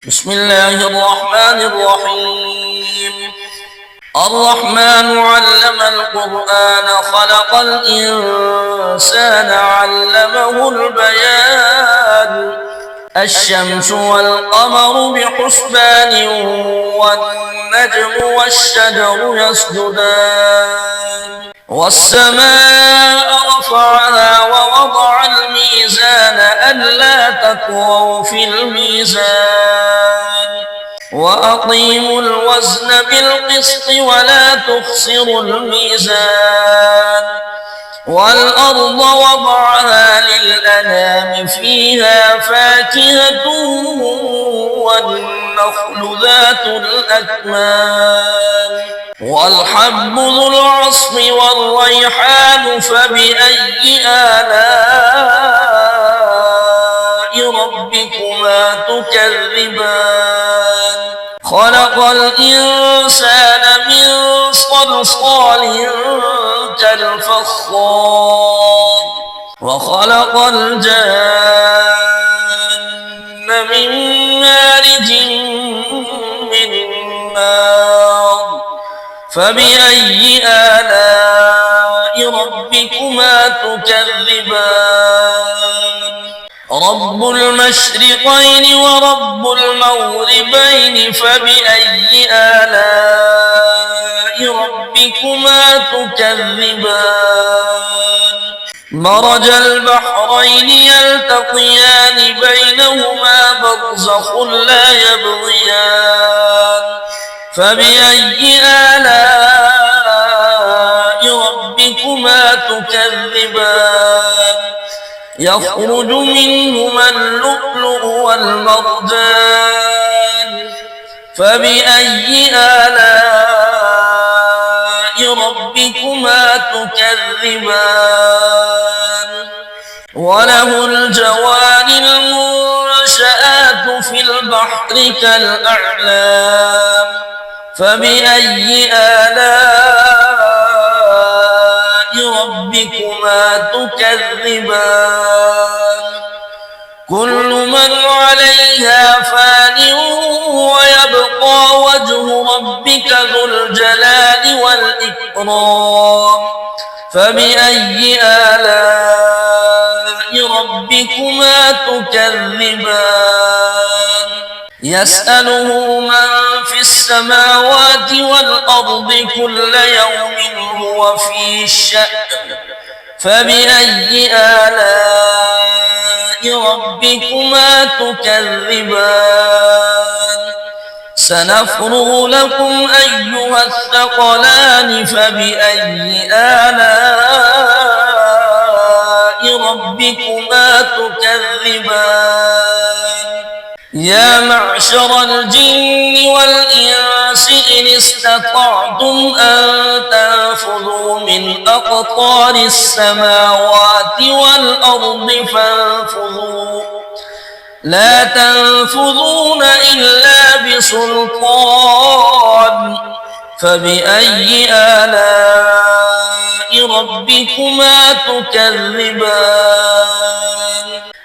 بسم الله الرحمن الرحيم. الرحمن علم القرآن خلق الإنسان علمه البيان. الشمس والقمر بحسبان والنجم والشجر يسجدان والسماء رفعها ووضع الميزان ألا تطغوا في الميزان وأقيموا الوزن بالقسط ولا تخسروا الميزان والأرض وضعها للأنام فيها فاكهة والنخل ذات الأكمام والحب ذو العصف والريحان فبأي آلاء ربكما تكذبان خلق الإنسان من صلصال كالفخار وخلق الجن من مارج من نار فبأي آلاء ربكما تكذبان رب المشرقين ورب المغربين فبأي آلاء ربكما تكذبان مرج البحرين يلتقيان بينهما برزخ لا يبغيان فبأي آلاء ربكما تكذبان يخرج منهما اللؤلؤ والمرجان فبأي آلاء ربكما تكذبان وله الجوار المنشآت في البحر كالأعلام فبأي آلاء ربكما تكذبان كل من عليها فان ويبقى وجه ربك ذو الجلال والإكرام فبأي آلاء ربكما تكذبان يسأله من في السماوات والأرض كل يوم هو في شأن فبأي آلاء ربكما تكذبان سنفرغ لكم أيها الثقلان فبأي آلاء ربكما تكذبان يا معشر الجن والإنس إن استطعتم أن تنفذوا من أقطار السماوات والأرض فانفذوا لا تنفذون إلا بسلطان فبأي آلاء ربكما تكذبان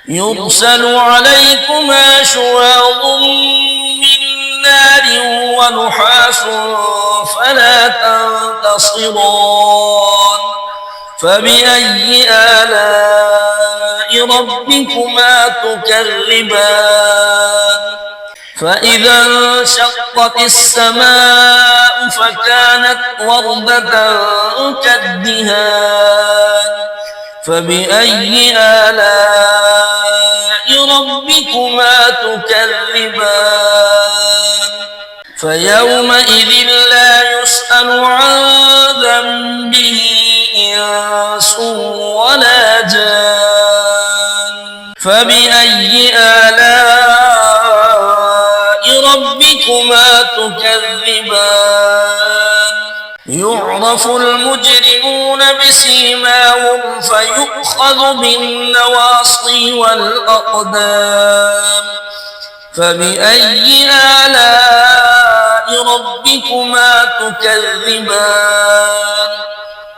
يرسل عليكما شواظ من نار ونحاس فلا تنتصران فبأي آلاء ربكما تكذبان فإذا انشقت السماء فكانت وردة كالدهان فبأي آلاء ربكما تكذبان فيومئذ لا يسأل عن ذنبه إنس ولا جان فبأي آلاء ربكما تكذبان يعرف المجرمون بسيماهم فيؤخذ بالنواصي والأقدام فبأي آلاء ربكما تكذبان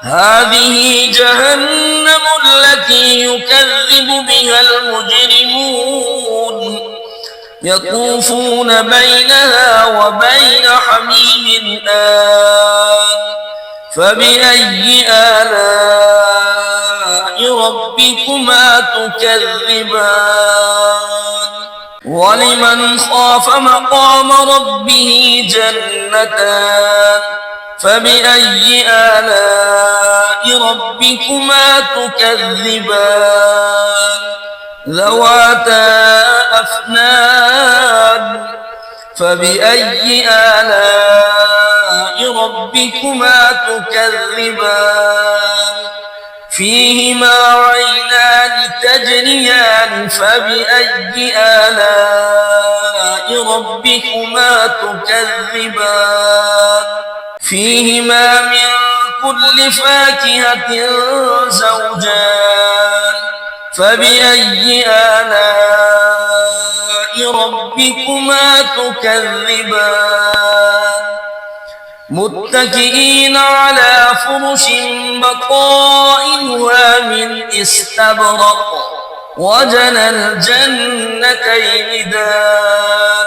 هذه جهنم التي يكذب بها المجرمون يطوفون بينها وبين حميم آن فبأي آلاء ربكما تكذبان ولمن خاف مقام ربه جنتان فبأي آلاء ربكما تكذبان ذواتا أفنان فبأي آلاء ربكما تكذبان فيهما عينان تجريان فبأي آلاء ربكما تكذبان فيهما من كل فاكهة زوجان فبأي آلاء ربكما تكذبان متكئين على فرش بطائنها من استبرق وجنى الجنتين دان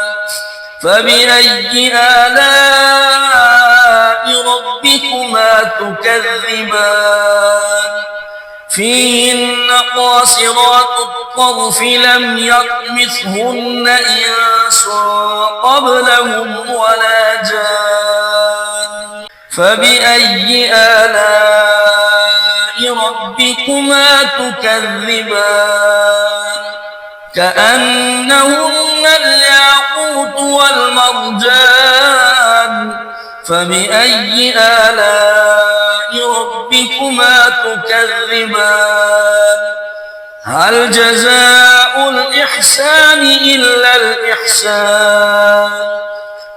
فبأي آلاء ربكما تكذبان فيهن قاصرات الطرف لم يطمثهن إنس قبلهم ولا جان فبأي آلاء ربكما تكذبان كأنهن الياقوت والمرجان فبأي آلاء ربكما تكذبان هل جزاء الإحسان إلا الإحسان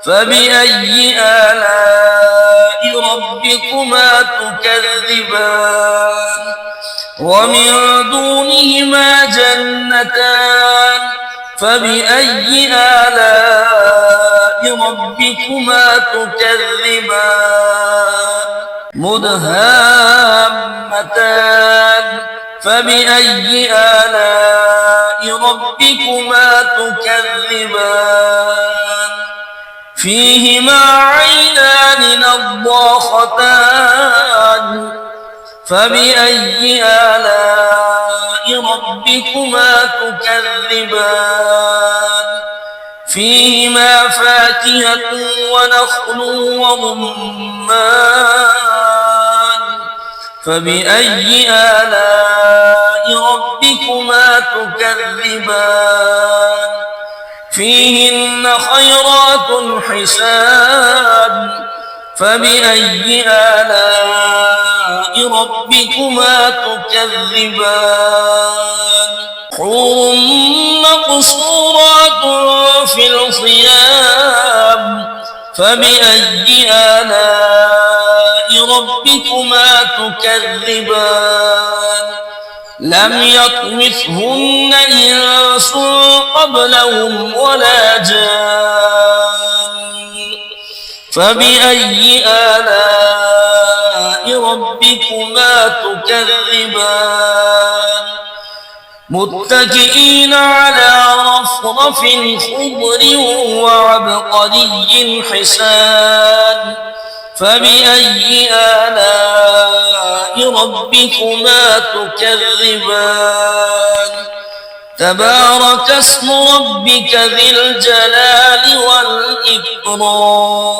فبأي آلاء ربكما تكذبان ومن دونهما جنتان فبأي آلاء ربكما تكذبان مدهامتان فبأي آلاء ربكما تكذبان فيهما عينان نضاختان فبأي آلاء ربكما تكذبان فيهما فاكهة ونخل ورمان فبأي آلاء ربكما تكذبان فيهن خيرات حسان فبأي آلاء ربكما تكذبان حور مقصورات في الخيام فبأي آلاء ربكما تكذبان لم يطمثهن إنس قبلهم ولا جان فبأي آلاء ربكما تكذبان متكئين على رفرف خضر وعبقري حسان فبأي آلاء ربكما تكذبان تبارك اسم ربك ذي الجلال والإكرام